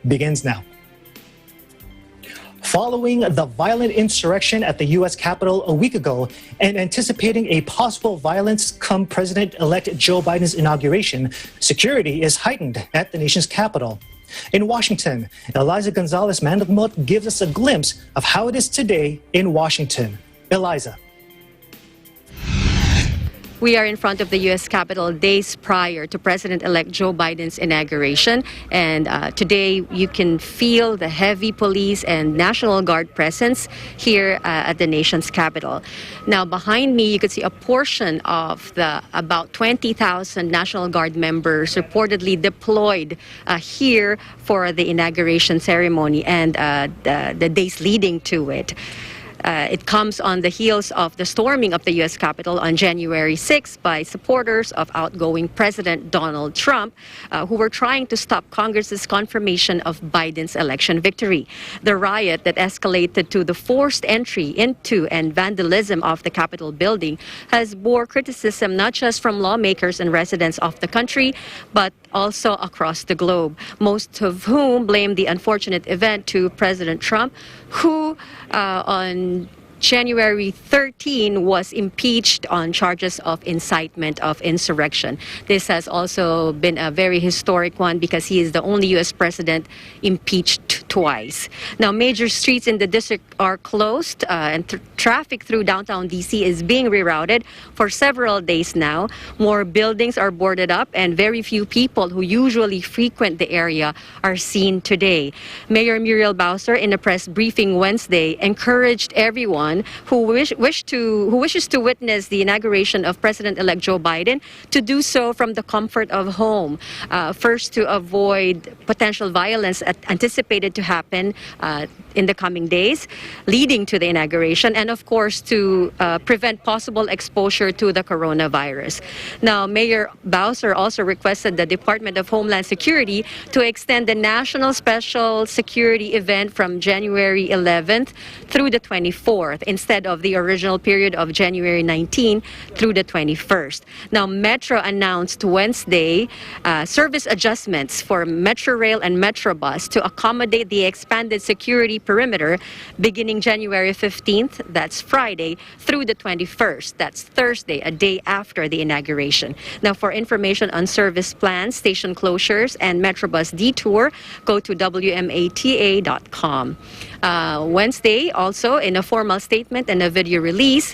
begins now. Following the violent insurrection at the U.S. Capitol a week ago and anticipating a possible violence come President-elect Joe Biden's inauguration, security is heightened at the nation's capital. In Washington, Eliza Gonzales Manglicmot gives us a glimpse of how it is today in Washington. Eliza. We are in front of the U.S. Capitol days prior to President-elect Joe Biden's inauguration. And today you can feel the heavy police and National Guard presence here at the nation's capital. Now, behind me, you can see a portion of the about 20,000 National Guard members reportedly deployed here for the inauguration ceremony and the days leading to it. It comes on the heels of the storming of the U.S. Capitol on January 6 by supporters of outgoing President Donald Trump, who were trying to stop Congress's confirmation of Biden's election victory. The riot that escalated to the forced entry into and vandalism of the Capitol building has bore criticism not just from lawmakers and residents of the country, but also across the globe, most of whom blame the unfortunate event to President Trump, who on January 13 was impeached on charges of incitement of insurrection. This has also been a very historic one because he is the only U.S. president impeached twice. Now, major streets in the district are closed and traffic through downtown D.C. is being rerouted for several days now. More buildings are boarded up and very few people who usually frequent the area are seen today. Mayor Muriel Bowser, in a press briefing Wednesday, encouraged everyone who wishes to witness the inauguration of President-elect Joe Biden to do so from the comfort of home. First, to avoid potential violence anticipated to happen in the coming days leading to the inauguration, and of course to prevent possible exposure to the coronavirus. Now, Mayor Bowser also requested the Department of Homeland Security to extend the National Special Security event from January 11th through the 24th instead of the original period of January 19 through the 21st. Now, Metro announced Wednesday service adjustments for Metro Rail and Metrobus to accommodate the expanded security perimeter beginning January 15th, that's Friday, through the 21st, that's Thursday, a day after the inauguration. Now, for information on service plans, station closures, and Metrobus detour, go to WMATA.com. Wednesday, also, in a formal statement and a video release,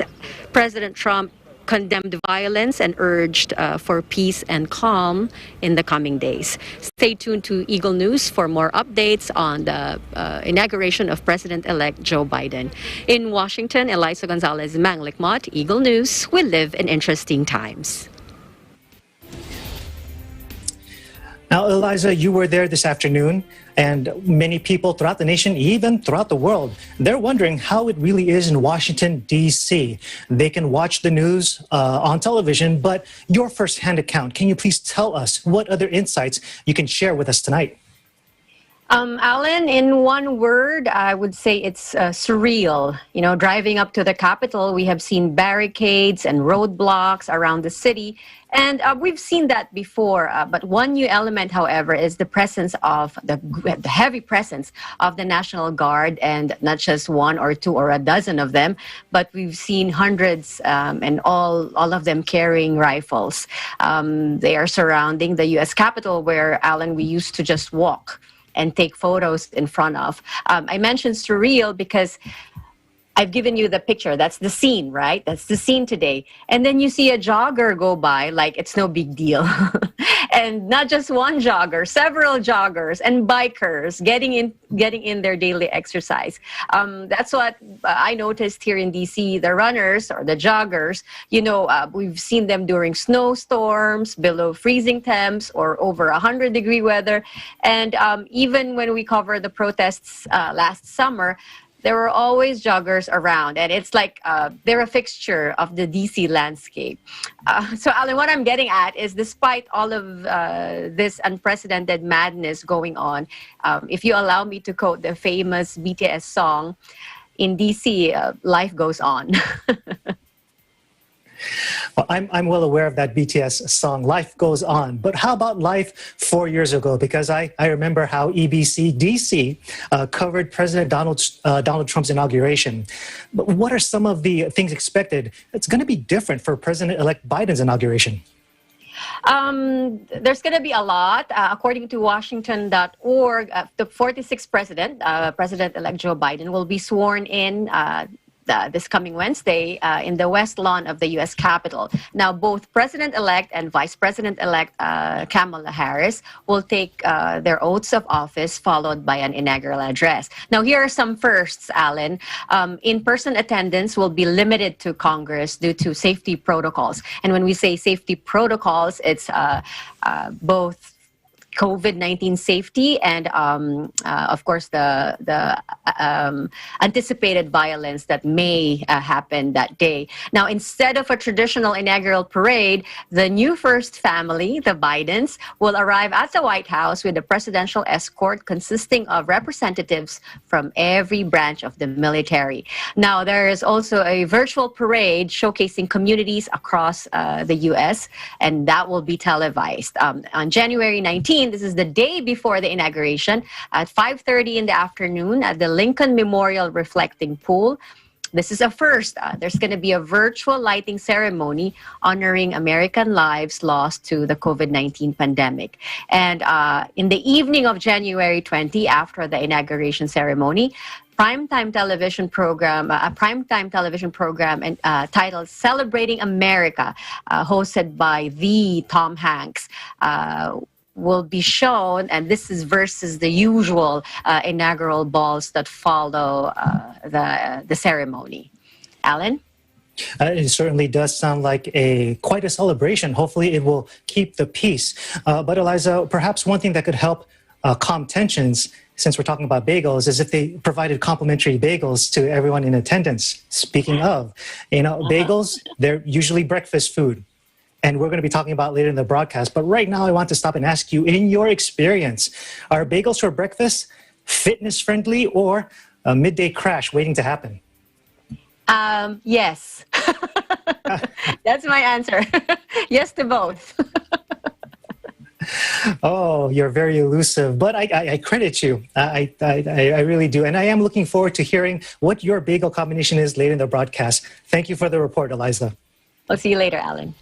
President Trump condemned violence and urged for peace and calm in the coming days. Stay tuned to Eagle News for more updates on the inauguration of President-elect Joe Biden. In Washington, Eliza Gonzales Manglicmot, Eagle News. We live in interesting times. Now, Eliza, you were there this afternoon, and many people throughout the nation, even throughout the world, they're wondering how it really is in Washington, D.C. They can watch the news on television, but your firsthand account, can you please tell us what other insights you can share with us tonight? Alan, in one word, I would say it's surreal. You know, driving up to the Capitol, we have seen barricades and roadblocks around the city. And we've seen that before. But one new element, however, is the presence of the heavy presence of the National Guard, and not just one or two or a dozen of them, but we've seen hundreds and all of them carrying rifles. They are surrounding the U.S. Capitol where, Alan, we used to just walk and take photos in front of. I mentioned surreal because I've given you the picture. That's the scene, right? That's the scene today. And then you see a jogger go by like it's no big deal. And not just one jogger, several joggers and bikers getting in their daily exercise. That's what I noticed here in DC. The runners or the joggers, you know, we've seen them during snowstorms, below freezing temps, or over 100-degree weather. And even when we covered the protests last summer, there were always joggers around, and it's like they're a fixture of the DC landscape. So, Alan, what I'm getting at is, despite all of this unprecedented madness going on, if you allow me to quote the famous BTS song, in DC, life goes on. Well, I'm well aware of that BTS song, Life Goes On. But how about life 4 years ago? Because I remember how EBC DC covered President Donald Trump's inauguration. But what are some of the things expected that's going to be different for President-elect Biden's inauguration? There's going to be a lot. According to Washington.org, the 46th president, President-elect Joe Biden, will be sworn in this coming Wednesday in the West Lawn of the U.S. Capitol. Now, both President-elect and Vice President-elect Kamala Harris will take their oaths of office, followed by an inaugural address. Now, here are some firsts, Alan. In-person attendance will be limited to Congress due to safety protocols. And when we say safety protocols, it's both COVID-19 safety and, of course, the anticipated violence that may happen that day. Now, instead of a traditional inaugural parade, the new first family, the Bidens, will arrive at the White House with a presidential escort consisting of representatives from every branch of the military. Now, there is also a virtual parade showcasing communities across the U.S., and that will be televised. On January 19th, this is the day before the inauguration, at 5:30 in the afternoon at the Lincoln Memorial Reflecting Pool. This is a first. There's going to be a virtual lighting ceremony honoring American lives lost to the COVID-19 pandemic. And in the evening of January 20, after the inauguration ceremony, a primetime television program titled Celebrating America, hosted by the Tom Hanks, will be shown, and this is versus the usual inaugural balls that follow the ceremony. Alan? It certainly does sound like quite a celebration. Hopefully it will keep the peace. But Eliza, perhaps one thing that could help calm tensions, since we're talking about bagels, is if they provided complimentary bagels to everyone in attendance. Speaking of, bagels, they're usually breakfast food. And we're going to be talking about later in the broadcast. But right now, I want to stop and ask you, in your experience, are bagels for breakfast fitness-friendly or a midday crash waiting to happen? Yes. That's my answer. Yes to both. Oh, you're very elusive, but I credit you. I really do. And I am looking forward to hearing what your bagel combination is later in the broadcast. Thank you for the report, Eliza. I'll see you later, Alan.